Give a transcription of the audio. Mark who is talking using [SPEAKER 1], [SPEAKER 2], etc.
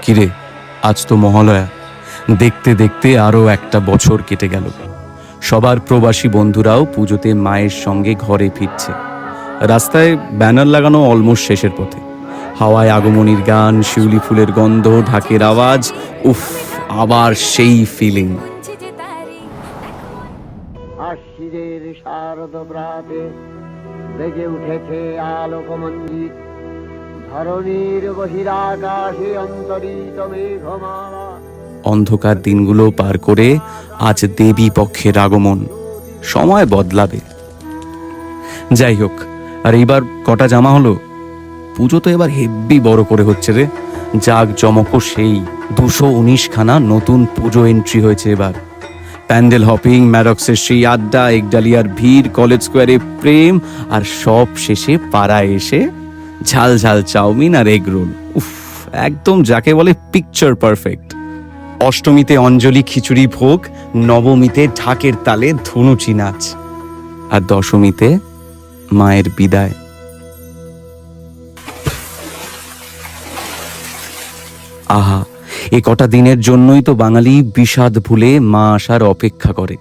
[SPEAKER 1] কিরে, আজ তো মহালয়া। দেখতে দেখতে আরও একটা বছর কেটে গেল। সবার প্রবাসী বন্ধুরাও পুজোতে মায়ের সঙ্গে ঘরে ফিরছে। রাস্তায় ব্যানার লাগানো অলমোস্ট শেষের পথে। হাওয়ায় আগমনীর গান, শিউলি ফুলের গন্ধ, ঢাকের আওয়াজ, উফ, আবার সেই ফিলিং।
[SPEAKER 2] আশ্বিরের শারদ প্রাতে বেজে উঠেছে আলোকমঞ্জিত, ধরণীর বহিরাকাশে অন্তরিত মেঘমালা।
[SPEAKER 1] অন্ধকার দিনগুলো পার করে আজ দেবী পক্ষের আগমন। সময় বদলাবে। যাই হোক, আর এইবার কটা জামা হলো? পুজো তো এবার হেব্বি বড় করে হচ্ছে রে। জাগ জমকও সেই 219 খানা নতুন পুজো এন্ট্রি হয়েছে এবার। প্যান্ডেল হপিং, ম্যারক্সের সেই আড্ডা, একডালিয়ার ভিড়, কলেজ স্কোয়ারে প্রেম, আর সব শেষে পাড়ায় এসে ঝাল ঝাল চাউমিন আর এগ রোল। উফ, একদম যাকে বলে পিকচার পারফেক্ট। অষ্টমীতে অঞ্জলি খিচুড়ি ভোগ, নবমীতে ঢাকের তালে ধনুচি নাচ, আর দশমীতে মায়ের বিদায়। আহা, এ কটা দিনের জন্যই তো বাঙালি বিষাদ ভুলে মা আসার অপেক্ষা করে।